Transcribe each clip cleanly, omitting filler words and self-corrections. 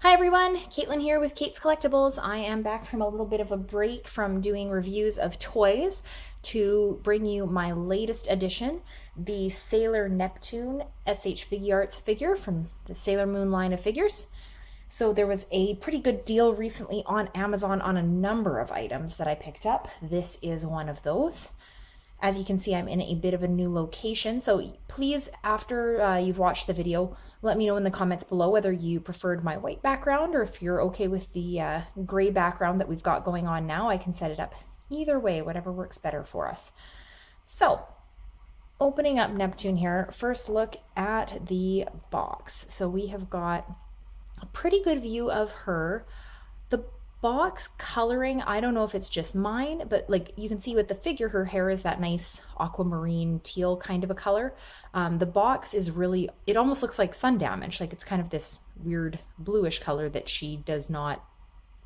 Hi everyone, Caitlin here with Kait's Collectibles. I am back from a little bit of a break from doing reviews of toys to bring you my latest addition, the Sailor Neptune SH Figuarts figure from the Sailor Moon line of figures. So there was a pretty good deal recently on Amazon on a number of items that I picked up. This is one of those. As you can see, I'm in a bit of a new location, so please, after you've watched the video, let me know in the comments below whether you preferred my white background or if you're okay with the gray background that we've got going on now. I can set it up either way, whatever works better for us. So, opening up Neptune here, first look at the box. So we have got a pretty good view of her. The box coloring, I don't know if it's just mine, but like you can see with the figure, her hair is that nice aquamarine teal kind of a color. The box is really, it almost looks like sun damage, like it's kind of this weird bluish color that she does not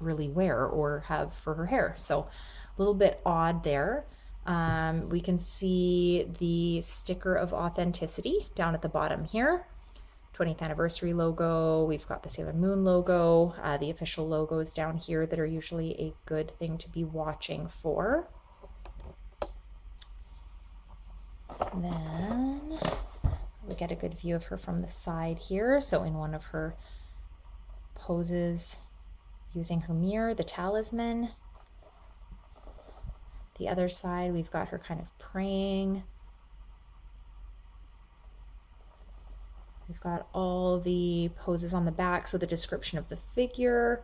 really wear or have for her hair. So a little bit odd there. We can see the sticker of authenticity down at the bottom here. 20th anniversary logo. We've got the Sailor Moon logo, the official logos down here that are usually a good thing to be watching for. Then we get a good view of her from the side here. So in one of her poses using her mirror, the talisman. The other side, we've got her kind of praying. We've got all the poses on the back, so the description of the figure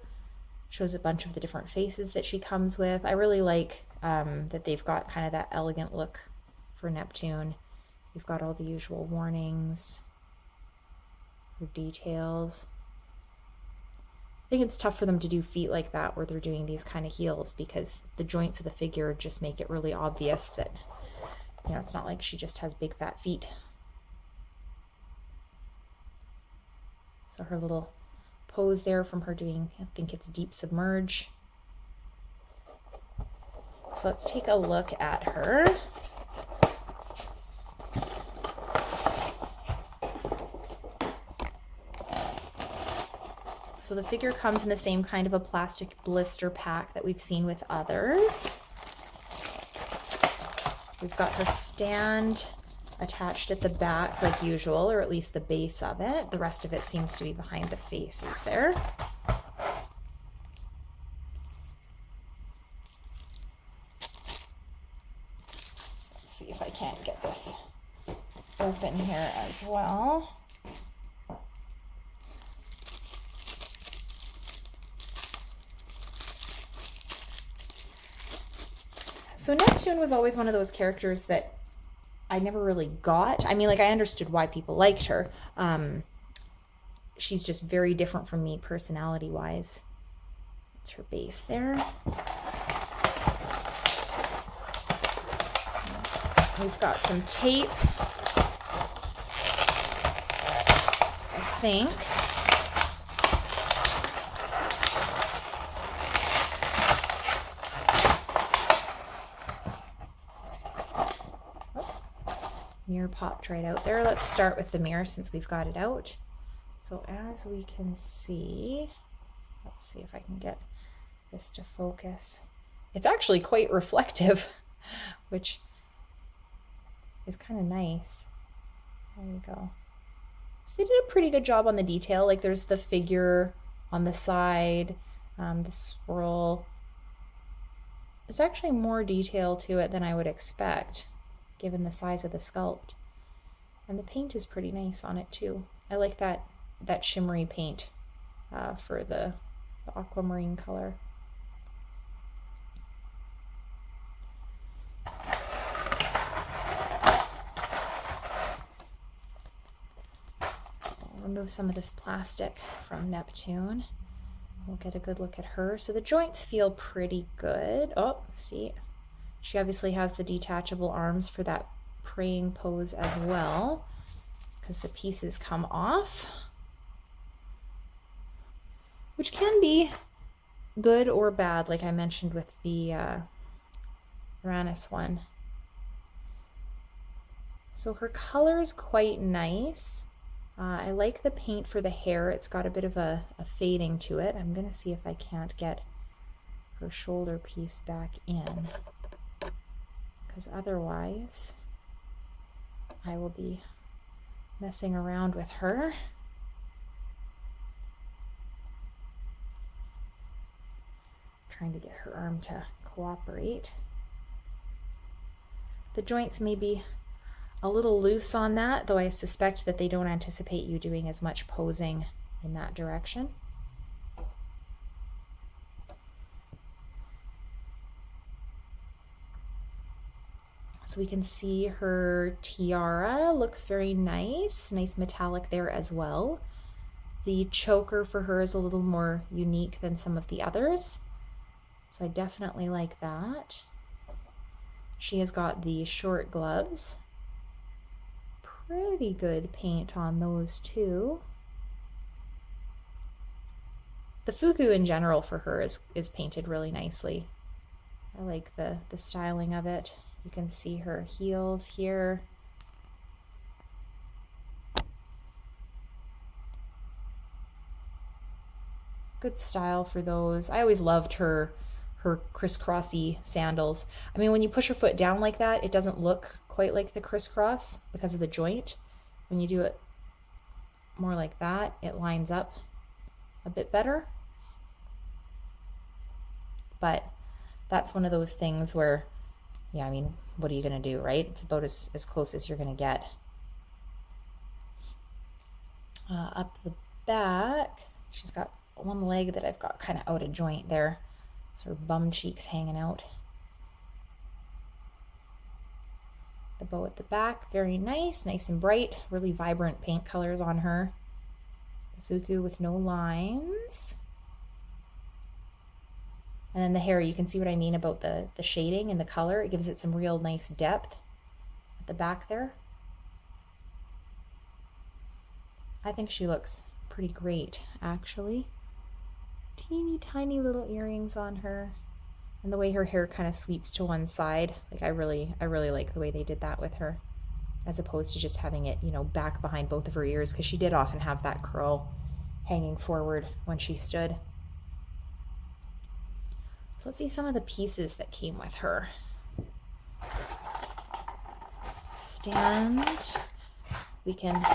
shows a bunch of the different faces that she comes with. I really like that they've got kind of that elegant look for Neptune. You've got all the usual warnings, your details. I think it's tough for them to do feet like that where they're doing these kind of heels because the joints of the figure just make it really obvious that, you know, it's not like she just has big fat feet. So her little pose there from her doing, I think it's deep submerge. So let's take a look at her. So the figure comes in the same kind of a plastic blister pack that we've seen with others. We've got her stand attached at the back like usual, or at least the base of it. The rest of it seems to be behind the faces there. Let's see if I can't get this open here as well. So Neptune was always one of those characters that I never really got. I mean, like, I understood why people liked her. She's just very different from me personality-wise. That's her base there. We've got some tape, I think. Mirror popped right out there. Let's start with the mirror since we've got it out. So as we can see, let's see if I can get this to focus. It's actually quite reflective, which is kind of nice. There we go. So they did a pretty good job on the detail. Like there's the figure on the side, the swirl. There's actually more detail to it than I would expect, given the size of the sculpt. And the paint is pretty nice on it too. I like that shimmery paint for the aquamarine color. I'll remove some of this plastic from Neptune. We'll get a good look at her. So the joints feel pretty good. Oh, see, she obviously has the detachable arms for that praying pose as well, because the pieces come off, which can be good or bad, like I mentioned with the Uranus one. So her color is quite nice. I like the paint for the hair. It's got a bit of a fading to it. I'm going to see if I can't get her shoulder piece back in, because otherwise I will be messing around with her. Trying to get her arm to cooperate. The joints may be a little loose on that, though I suspect that they don't anticipate you doing as much posing in that direction. So we can see her tiara looks very nice, nice metallic there as well. The choker for her is a little more unique than some of the others, so I definitely like that. She has got the short gloves. Pretty good paint on those too. The fugu in general for her is painted really nicely. I like the styling of it. You can see her heels here. Good style for those. I always loved her crisscrossy sandals. I mean, when you push her foot down like that, it doesn't look quite like the crisscross because of the joint. When you do it more like that, it lines up a bit better. But that's one of those things where, yeah, I mean, what are you going to do, right? It's about as close as you're going to get. Up the back, she's got one leg that I've got kind of out of joint there. So her bum cheeks hanging out. The bow at the back, very nice, nice and bright, really vibrant paint colors on her. The fugu with no lines. And then the hair, you can see what I mean about the shading and the color. It gives it some real nice depth at the back there. I think she looks pretty great, actually. Teeny tiny little earrings on her, and the way her hair kind of sweeps to one side. Like I really like the way they did that with her, as opposed to just having it, you know, back behind both of her ears, because she did often have that curl hanging forward when she stood. So let's see some of the pieces that came with her. Stand we can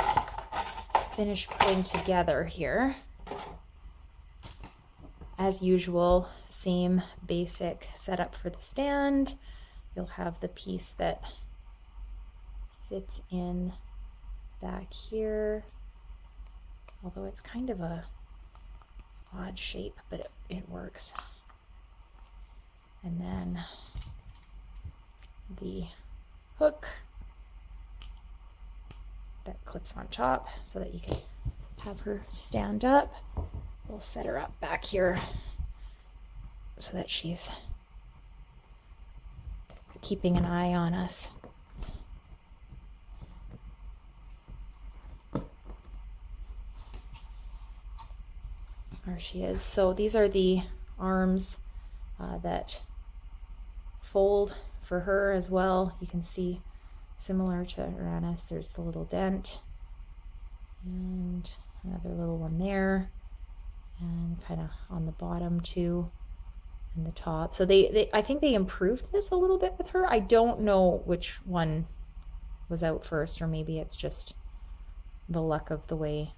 finish putting together here. As usual, same basic setup for the stand. You'll have the piece that fits in back here, although it's kind of a odd shape, but it works. And then the hook that clips on top so that you can have her stand up. We'll set her up back here so that she's keeping an eye on us. There she is. So these are the arms that fold for her as well. You can see, similar to Uranus, there's the little dent and another little one there, and kind of on the bottom too, and the top. So I think they improved this a little bit with her. I don't know which one was out first, or maybe it's just the luck of the way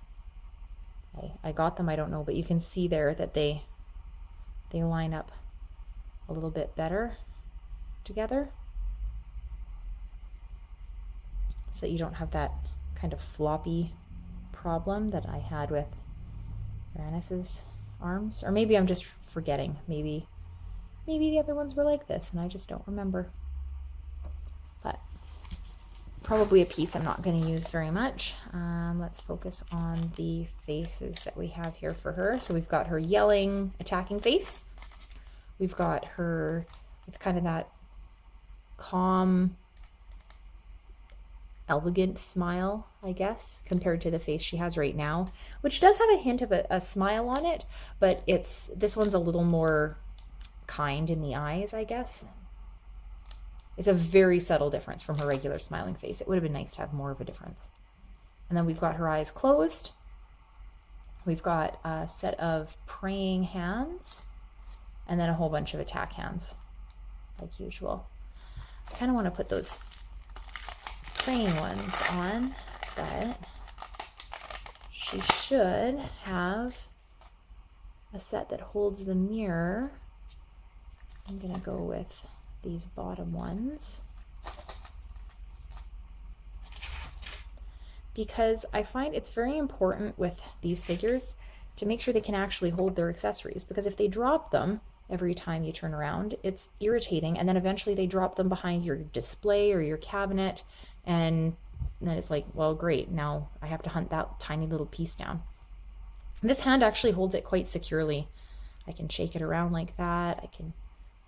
I got them. I don't know, but you can see there that they line up a little bit better together, so that you don't have that kind of floppy problem that I had with Uranus's arms. Or maybe I'm just forgetting. Maybe the other ones were like this and I just don't remember. But probably a piece I'm not going to use very much. Let's focus on the faces that we have here for her. So we've got her yelling, attacking face. We've got her with kind of that calm, elegant smile, I guess, compared to the face she has right now, which does have a hint of a smile on it, but this one's a little more kind in the eyes, I guess. It's a very subtle difference from her regular smiling face. It would have been nice to have more of a difference. And then we've got her eyes closed. We've got a set of praying hands, and then a whole bunch of attack hands, like usual. I kind of want to put those praying ones on, but she should have a set that holds the mirror. I'm going to go with these bottom ones, because I find it's very important with these figures to make sure they can actually hold their accessories, because if they drop them every time you turn around, it's irritating, and then eventually they drop them behind your display or your cabinet, and then it's like, well, great, now I have to hunt that tiny little piece down. This hand actually holds it quite securely. I can shake it around like that, I can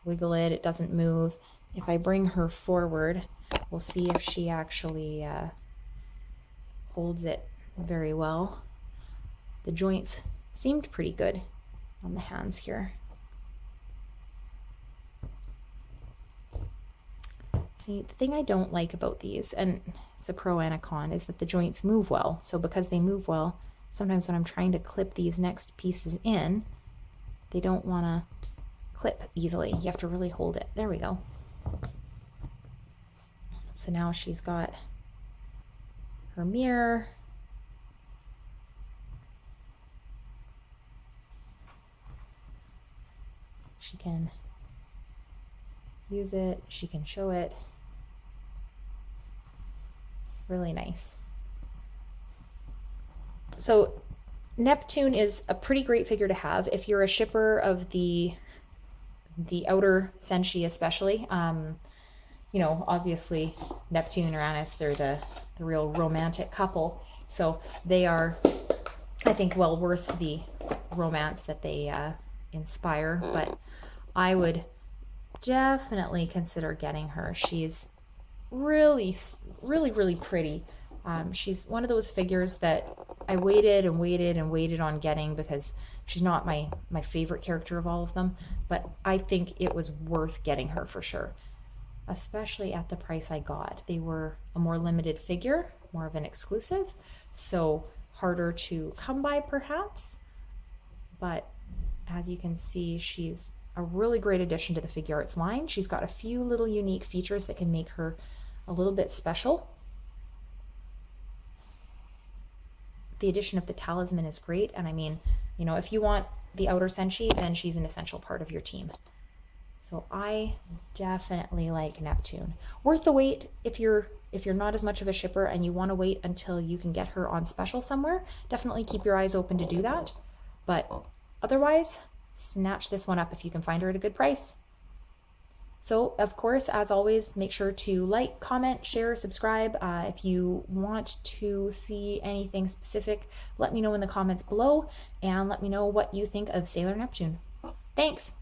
wiggle it, it doesn't move. If I bring her forward, we'll see if she actually holds it very well. The joints seemed pretty good on the hands here. See, the thing I don't like about these, and it's a pro and a con, is that the joints move well. So because they move well, sometimes when I'm trying to clip these next pieces in, they don't want to clip easily. You have to really hold it. There we go. So now she's got her mirror. She can use it, she can show it. Really nice. So Neptune is a pretty great figure to have if you're a shipper of the outer Senshi especially. You know, obviously Neptune and Uranus, they're the real romantic couple. So they are, I think, well worth the romance that they inspire. But I would definitely consider getting her. She's really pretty. She's one of those figures that I waited and waited and waited on getting, because she's not my favorite character of all of them, but I think it was worth getting her for sure, especially at the price I got. They were a more limited figure, more of an exclusive, so harder to come by perhaps, but as you can see, she's a really great addition to the Figuarts line. She's got a few little unique features that can make her a little bit special. The addition of the talisman is great, and I mean, you know, if you want the outer Senshi, then she's an essential part of your team. So I definitely like Neptune. Worth the wait if you're not as much of a shipper and you want to wait until you can get her on special somewhere. Definitely keep your eyes open to do that. But otherwise, snatch this one up if you can find her at a good price. So, of course, as always, make sure to like, comment, share, subscribe. If you want to see anything specific, let me know in the comments below, and let me know what you think of Sailor Neptune. Thanks!